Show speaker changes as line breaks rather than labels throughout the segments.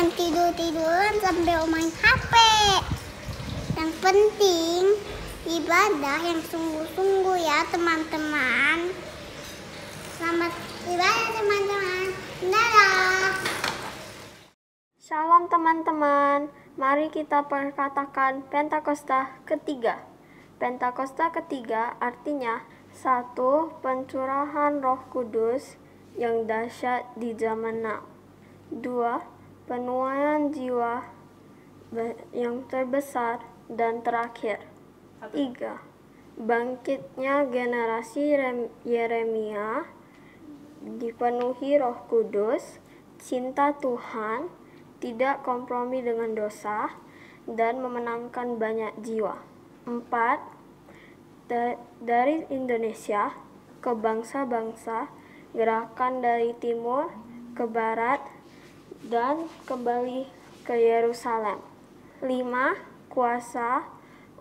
jangan tidur-tiduran sambil main HP. Yang penting ibadah yang sungguh-sungguh ya teman-teman. Selamat ibadah teman-teman. Dadah.
Shalom teman-teman. Mari kita perkatakan Pentakosta ketiga. Pentakosta ketiga artinya 1. Pencurahan Roh Kudus yang dahsyat di zaman now. 2. Penuaian jiwa yang terbesar dan terakhir. 3. Bangkitnya generasi Yeremia dipenuhi Roh Kudus, cinta Tuhan, tidak kompromi dengan dosa, dan memenangkan banyak jiwa. 4. Dari Indonesia ke bangsa-bangsa, gerakan dari timur ke barat, dan kembali ke Yerusalem. 5. Kuasa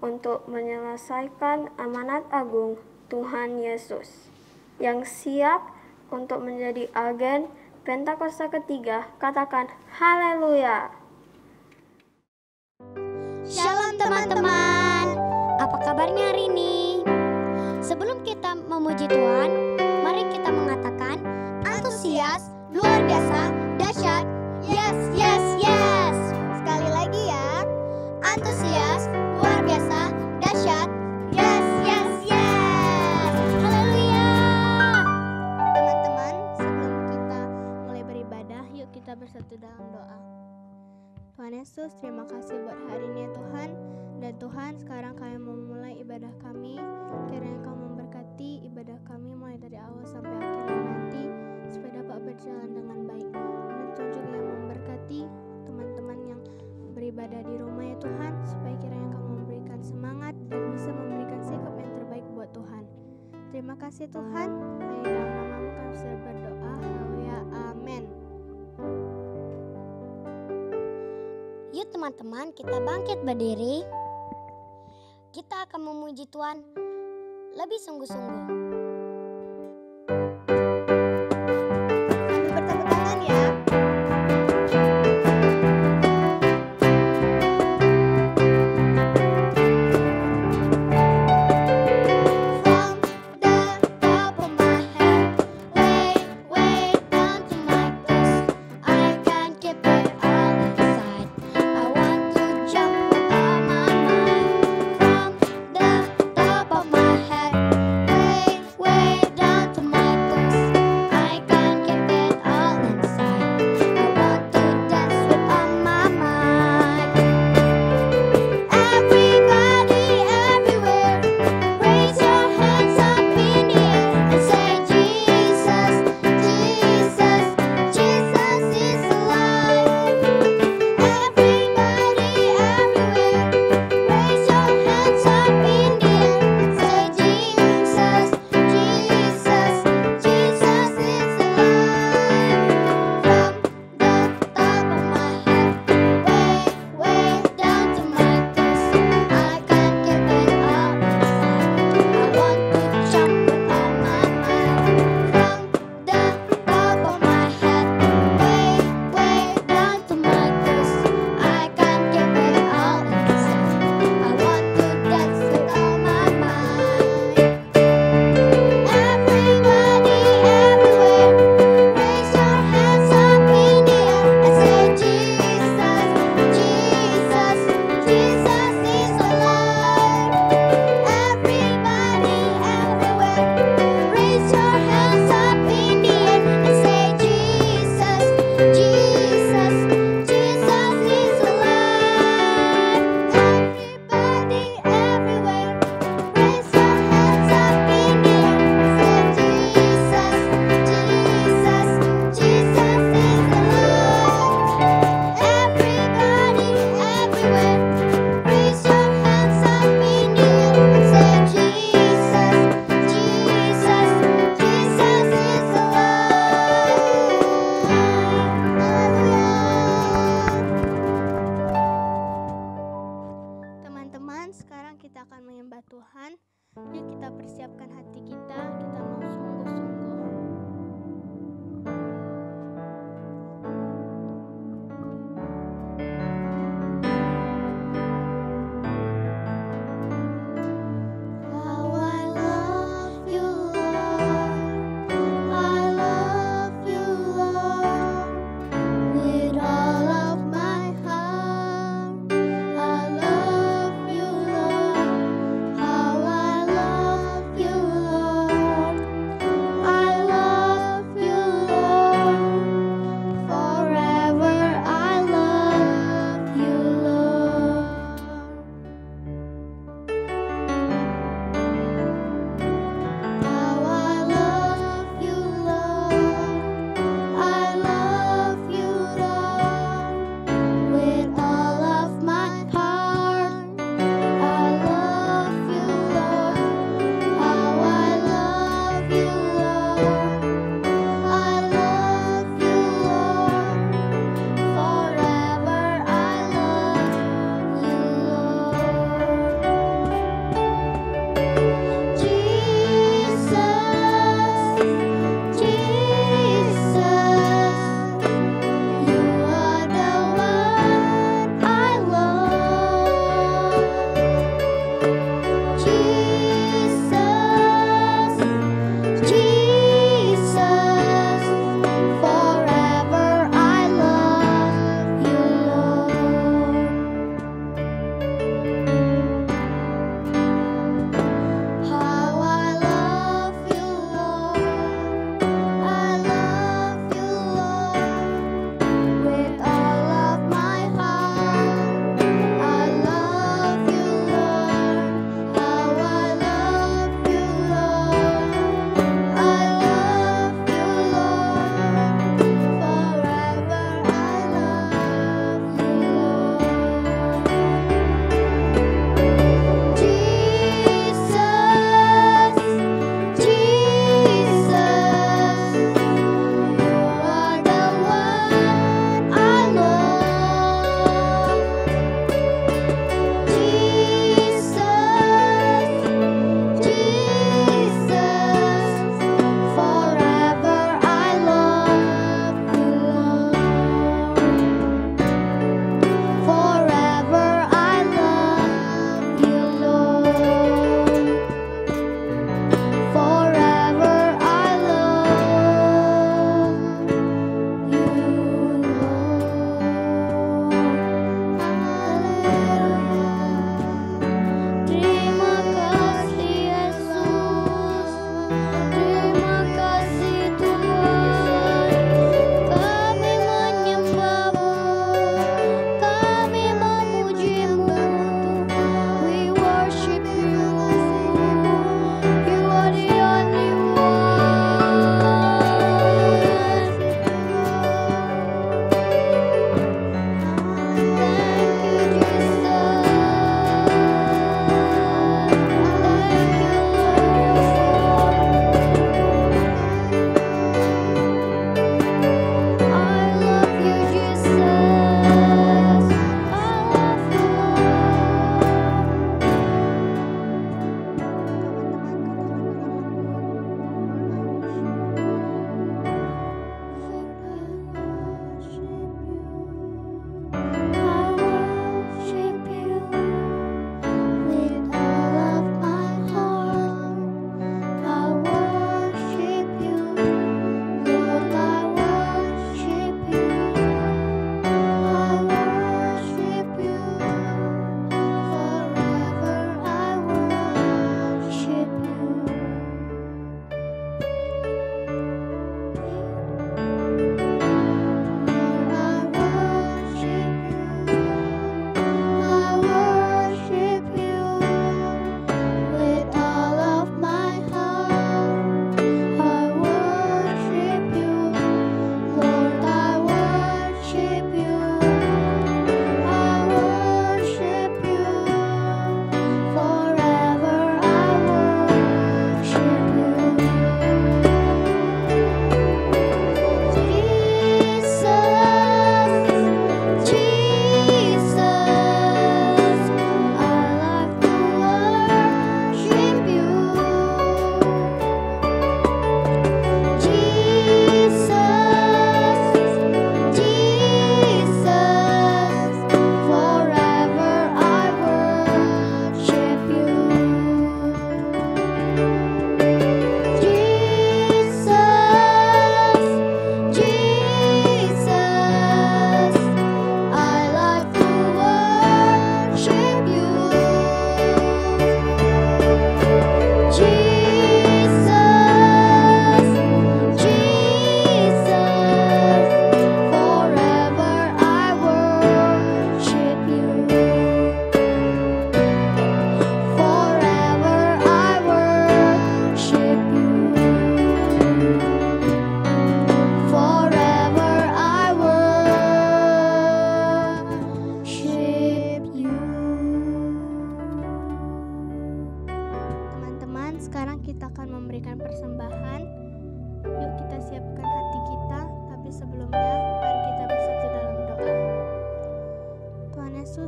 untuk menyelesaikan amanat agung Tuhan Yesus. Yang siap untuk menjadi agen Pentakosta ketiga, katakan haleluya.
Shalom teman-teman, apa kabarnya hari ini? Sebelum kita memuji Tuhan, mari kita mengatakan antusias, luar biasa, dahsyat, yes, yes, yes. Sekali lagi ya, antusias, luar biasa, dahsyat, yes, yes, yes. Haleluya. Teman-teman, sebelum kita mulai beribadah, yuk kita bersatu dalam doa. Tuhan Yesus, terima kasih buat hari ini ya Tuhan. Dan Tuhan, sekarang kami mau mulai ibadah kami. Kiranya Kau memberkati ibadah kami mulai dari awal sampai akhirnya nanti, supaya dapat berjalan dengan baik. Dan Tuhan juga yang memberkati teman-teman yang beribadah di rumah ya Tuhan, supaya kiranya Kau memberikan semangat dan bisa memberikan sikap yang terbaik buat Tuhan. Terima kasih Tuhan. Hanya dalam nama-Mu kami sudah berdoa. Haleluya. Amin. Yuk teman-teman, kita bangkit berdiri. Kita akan memuji Tuhan lebih sungguh-sungguh. Sambil bertepuk tangan ya. From the top of my head, way down to my toes, I can't keep it all inside. I want to jump without my mind. From the top of my head,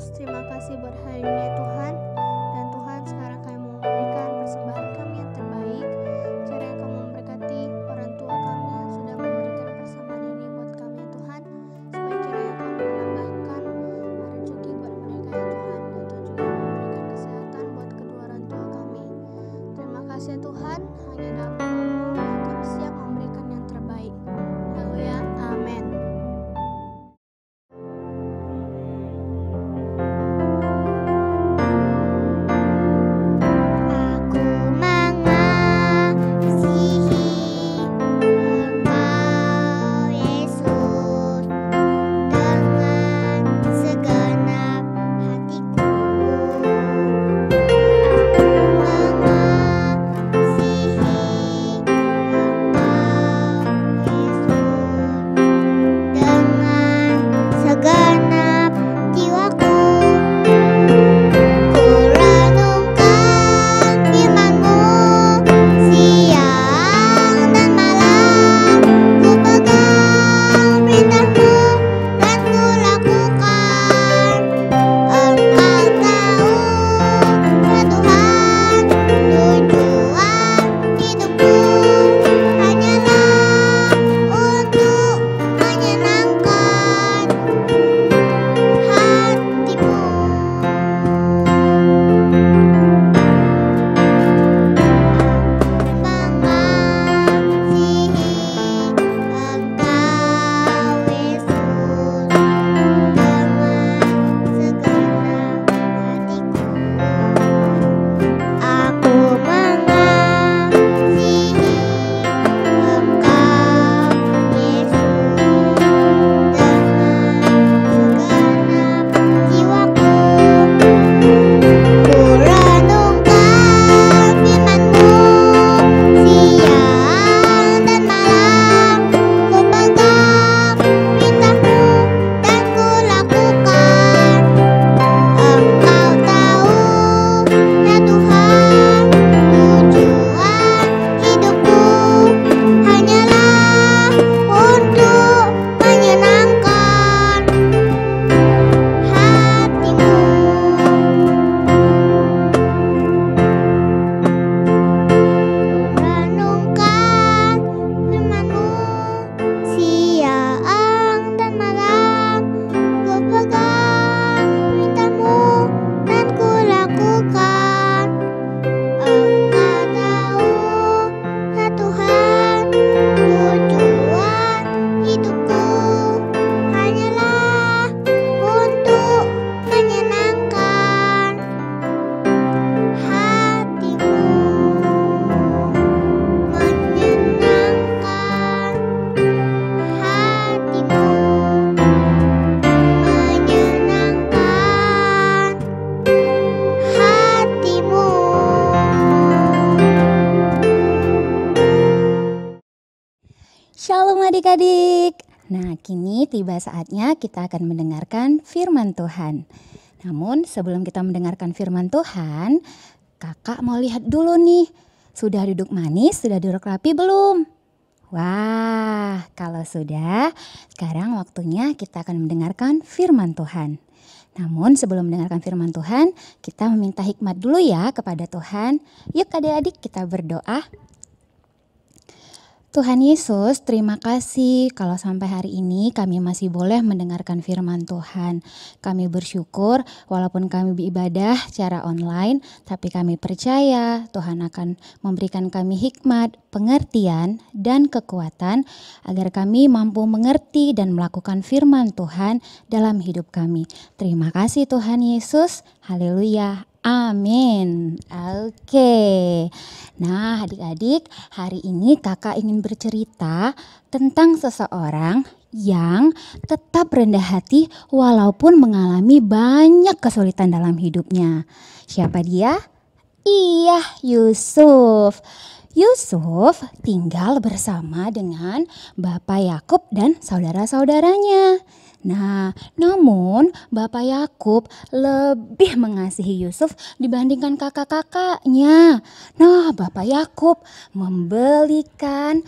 Yesus, terima kasih buat hari ini ya Tuhan. Dan Tuhan, sekarang kami mau memberikan persembahan kami yang terbaik. Kiranya Kau memberkati orang tua kami yang sudah memberikan persembahan ini buat kami ya Tuhan. Supaya kiranya Kau menambahkan rezeki buat mereka ya Tuhan. Dan Tuhan juga memberikan kesehatan buat kedua orang tua kami. Terima kasih ya Tuhan, hanya dalam nama-Mu kami siap memberikan yang terbaik. Haleluya, amin.
Shalom adik-adik. Nah, kini tiba saatnya kita akan mendengarkan firman Tuhan. Namun sebelum kita mendengarkan firman Tuhan, kakak mau lihat dulu nih. Sudah duduk manis, sudah duduk rapi belum? Wah, kalau sudah, sekarang waktunya kita akan mendengarkan firman Tuhan. Namun sebelum mendengarkan firman Tuhan, kita meminta hikmat dulu ya kepada Tuhan. Yuk adik-adik kita berdoa. Tuhan Yesus, terima kasih kalau sampai hari ini kami masih boleh mendengarkan firman Tuhan. Kami bersyukur walaupun kami beribadah secara online, tapi kami percaya Tuhan akan memberikan kami hikmat, pengertian, dan kekuatan agar kami mampu mengerti dan melakukan firman Tuhan dalam hidup kami. Terima kasih Tuhan Yesus, haleluya. Amin. Oke. Nah, adik-adik, hari ini kakak ingin bercerita tentang seseorang yang tetap rendah hati walaupun mengalami banyak kesulitan dalam hidupnya. Siapa dia? Iya, Yusuf. Yusuf tinggal bersama dengan Bapak Yakub dan saudara-saudaranya. Nah, namun Bapak Yakub lebih mengasihi Yusuf dibandingkan kakak-kakaknya. Nah, Bapak Yakub membuatkan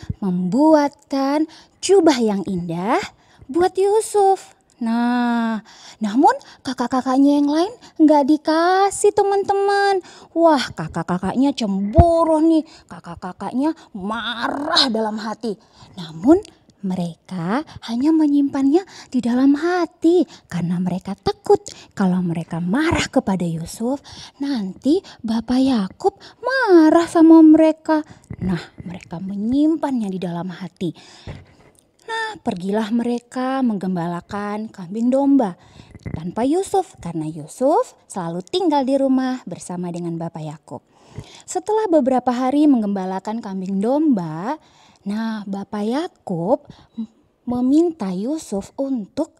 jubah yang indah buat Yusuf. Nah, namun kakak-kakaknya yang lain nggak dikasih teman-teman. Wah, kakak-kakaknya cemburu nih. Kakak-kakaknya marah dalam hati. Namun mereka hanya menyimpannya di dalam hati karena mereka takut kalau mereka marah kepada Yusuf, nanti Bapak Yakub marah sama mereka. Nah, mereka menyimpannya di dalam hati. Nah, pergilah mereka menggembalakan kambing domba tanpa Yusuf karena Yusuf selalu tinggal di rumah bersama dengan Bapak Yakub. Setelah beberapa hari menggembalakan kambing domba, nah Bapak Yakub meminta Yusuf untuk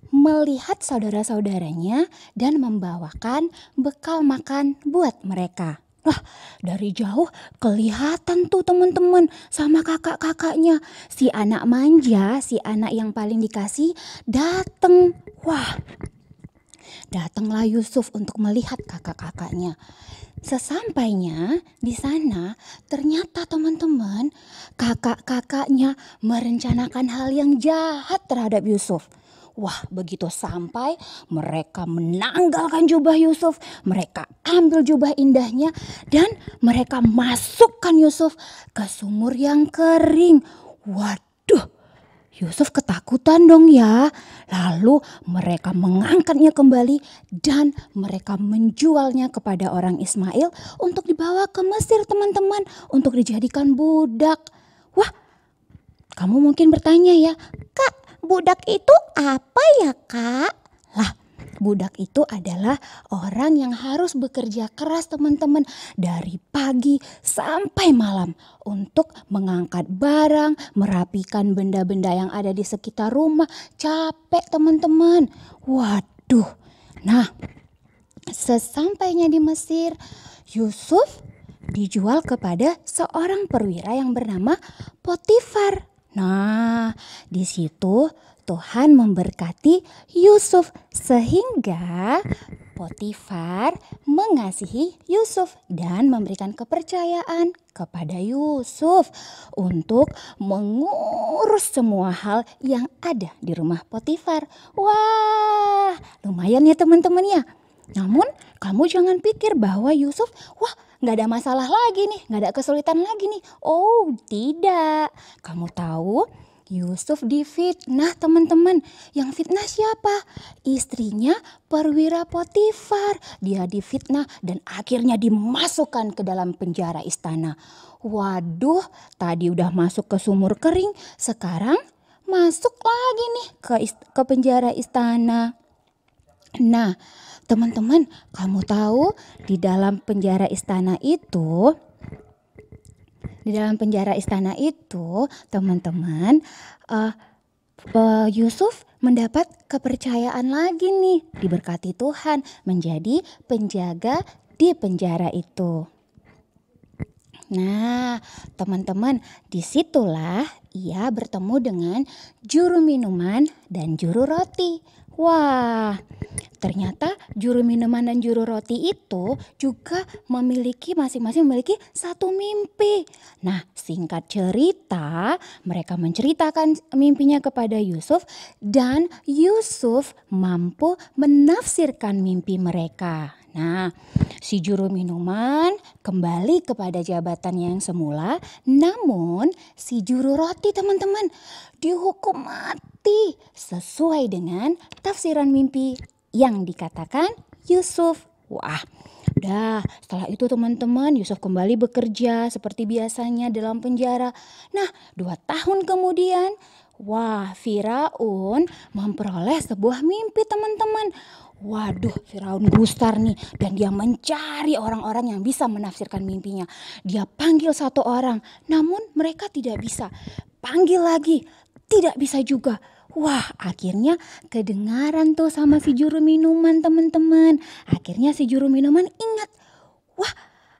melihat saudara-saudaranya dan membawakan bekal makan buat mereka. Lah, dari jauh kelihatan tuh teman-teman sama kakak-kakaknya. Si anak manja, si anak yang paling dikasih datang. Wah, datanglah Yusuf untuk melihat kakak-kakaknya. Sesampainya di sana, ternyata teman-teman, kakak-kakaknya merencanakan hal yang jahat terhadap Yusuf. Wah, begitu sampai mereka menanggalkan jubah Yusuf, mereka ambil jubah indahnya dan mereka masukkan Yusuf ke sumur yang kering. Waduh, Yusuf ketakutan dong ya. Lalu mereka mengangkatnya kembali dan mereka menjualnya kepada orang Ismail untuk dibawa ke Mesir teman-teman, untuk dijadikan budak. Wah, kamu mungkin bertanya ya, Kak, budak itu apa ya Kak? Lah, budak itu adalah orang yang harus bekerja keras teman-teman dari pagi sampai malam untuk mengangkat barang, merapikan benda-benda yang ada di sekitar rumah. Capek teman-teman. Waduh. Nah, sesampainya di Mesir, Yusuf dijual kepada seorang perwira yang bernama Potifar. Nah, di situ Tuhan memberkati Yusuf sehingga Potifar mengasihi Yusuf dan memberikan kepercayaan kepada Yusuf untuk mengurus semua hal yang ada di rumah Potifar. Wah, lumayan ya teman-teman ya. Namun kamu jangan pikir bahwa Yusuf, wah gak ada masalah lagi nih, gak ada kesulitan lagi nih. Oh tidak, kamu tahu Yusuf difitnah teman-teman. Yang fitnah siapa? Istrinya perwira Potifar. Dia difitnah dan akhirnya dimasukkan ke dalam penjara istana. Waduh, tadi udah masuk ke sumur kering, sekarang masuk lagi nih ke penjara istana. Nah, teman-teman, kamu tahu di dalam penjara istana itu, teman-teman, Yusuf mendapat kepercayaan lagi nih, diberkati Tuhan menjadi penjaga di penjara itu. Nah, teman-teman, disitulah ia bertemu dengan juru minuman dan juru roti. Wah, ternyata juru minuman dan juru roti itu juga masing-masing memiliki satu mimpi. Nah, singkat cerita, mereka menceritakan mimpinya kepada Yusuf dan Yusuf mampu menafsirkan mimpi mereka. Nah, si juru minuman kembali kepada jabatannya yang semula, namun si juru roti teman-teman dihukum mati sesuai dengan tafsiran mimpi yang dikatakan Yusuf. Wah, udah setelah itu teman-teman Yusuf kembali bekerja seperti biasanya dalam penjara. Nah, 2 tahun kemudian, wah, Firaun memperoleh sebuah mimpi teman-teman. Waduh, Firaun gusar nih dan dia mencari orang-orang yang bisa menafsirkan mimpinya. Dia panggil satu orang, namun mereka tidak bisa. Panggil lagi, tidak bisa juga. Wah, akhirnya kedengaran tuh sama si juru minuman teman-teman. Akhirnya si juru minuman ingat, wah,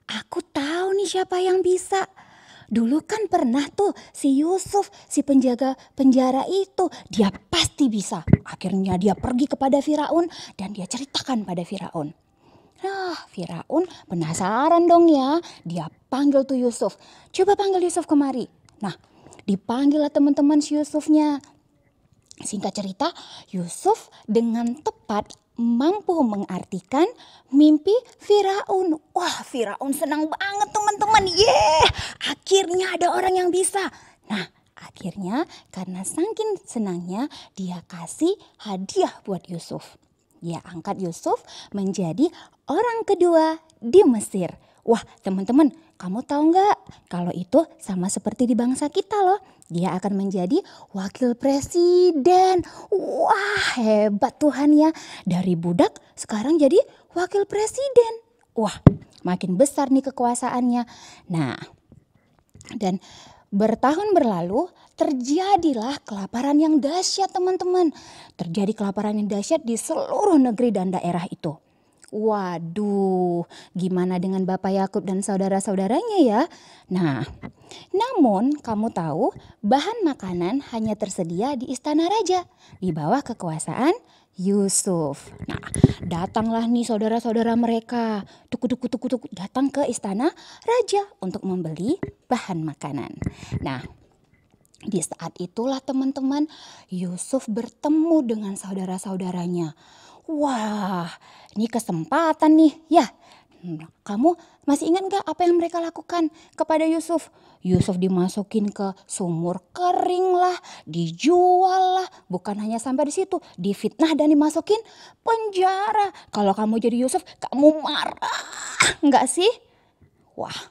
aku tahu nih siapa yang bisa. Dulu kan pernah tuh si Yusuf, si penjaga penjara itu, dia pasti bisa. Akhirnya dia pergi kepada Firaun dan dia ceritakan pada Firaun. Nah, Firaun penasaran dong ya. Dia panggil tuh Yusuf. Coba panggil Yusuf kemari. Nah, dipanggil lah teman-teman si Yusufnya. Singkat cerita, Yusuf dengan tepat mampu mengartikan mimpi Firaun. Wah, Firaun senang banget teman-teman. Akhirnya ada orang yang bisa. Nah, akhirnya karena saking senangnya dia kasih hadiah buat Yusuf. Dia angkat Yusuf menjadi orang kedua di Mesir. Wah, teman-teman, kamu tahu nggak kalau itu sama seperti di bangsa kita loh. Dia akan menjadi wakil presiden. Wah, hebat Tuhan ya. Dari budak sekarang jadi wakil presiden. Wah, makin besar nih kekuasaannya. Nah, dan bertahun berlalu terjadilah kelaparan yang dahsyat teman-teman. Terjadi kelaparan yang dahsyat di seluruh negeri dan daerah itu. Waduh, gimana dengan Bapak Yakub dan saudara-saudaranya ya? Nah, namun kamu tahu bahan makanan hanya tersedia di istana raja di bawah kekuasaan Yusuf. Nah, datanglah nih saudara-saudara mereka, tuku datang ke istana raja untuk membeli bahan makanan. Nah, di saat itulah teman-teman Yusuf bertemu dengan saudara-saudaranya. Wah, ini kesempatan nih ya. Kamu masih ingat gak apa yang mereka lakukan kepada Yusuf? Yusuf dimasukin ke sumur kering lah, dijual lah. Bukan hanya sampai di situ, difitnah dan dimasukin penjara. Kalau kamu jadi Yusuf, kamu marah nggak sih? Wah,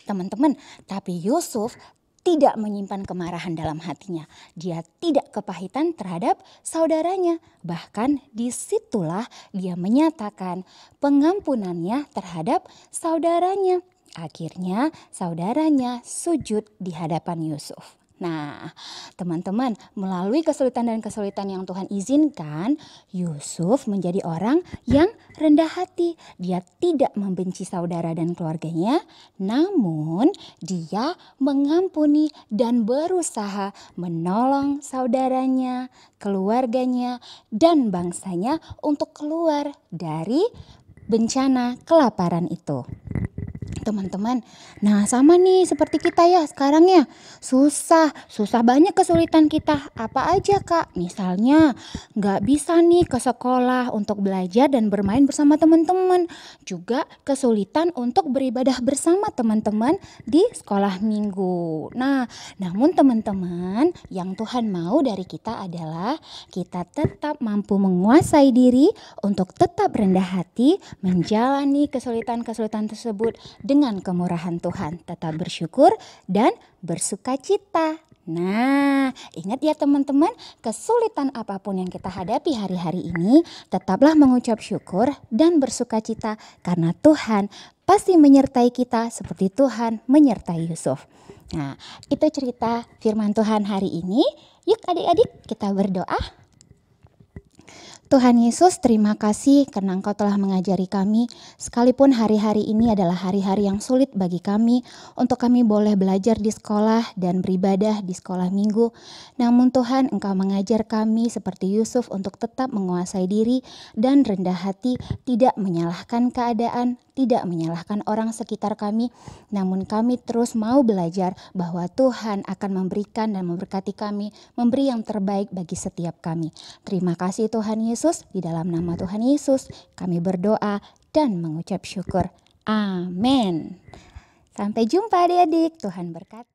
teman-teman, tapi Yusuf tidak menyimpan kemarahan dalam hatinya. Dia tidak kepahitan terhadap saudaranya. Bahkan disitulah dia menyatakan pengampunannya terhadap saudaranya. Akhirnya saudaranya sujud di hadapan Yusuf. Nah, teman-teman, melalui kesulitan dan kesulitan yang Tuhan izinkan, Yusuf menjadi orang yang rendah hati. Dia tidak membenci saudara dan keluarganya, namun dia mengampuni dan berusaha menolong saudaranya, keluarganya, dan bangsanya untuk keluar dari bencana kelaparan itu. Teman-teman, nah sama nih seperti kita ya sekarang ya, susah banyak kesulitan kita. Apa aja Kak? Misalnya gak bisa nih ke sekolah untuk belajar dan bermain bersama teman-teman. Juga kesulitan untuk beribadah bersama teman-teman di sekolah minggu. Nah, namun teman-teman, yang Tuhan mau dari kita adalah kita tetap mampu menguasai diri untuk tetap rendah hati menjalani kesulitan-kesulitan tersebut dengan kemurahan Tuhan, tetap bersyukur dan bersukacita. Nah, ingat ya teman-teman, kesulitan apapun yang kita hadapi hari-hari ini, tetaplah mengucap syukur dan bersukacita karena Tuhan pasti menyertai kita seperti Tuhan menyertai Yusuf. Nah, itu cerita firman Tuhan hari ini. Yuk adik-adik kita berdoa. Tuhan Yesus, terima kasih karena Engkau telah mengajari kami, sekalipun hari-hari ini adalah hari-hari yang sulit bagi kami, untuk kami boleh belajar di sekolah dan beribadah di sekolah minggu. Namun Tuhan, Engkau mengajar kami seperti Yusuf untuk tetap menguasai diri dan rendah hati, tidak menyalahkan keadaan, tidak menyalahkan orang sekitar kami, namun kami terus mau belajar bahwa Tuhan akan memberikan dan memberkati kami, memberi yang terbaik bagi setiap kami. Terima kasih Tuhan Yesus, di dalam nama Tuhan Yesus kami berdoa dan mengucap syukur. Amin. Sampai jumpa adik-adik, Tuhan berkati.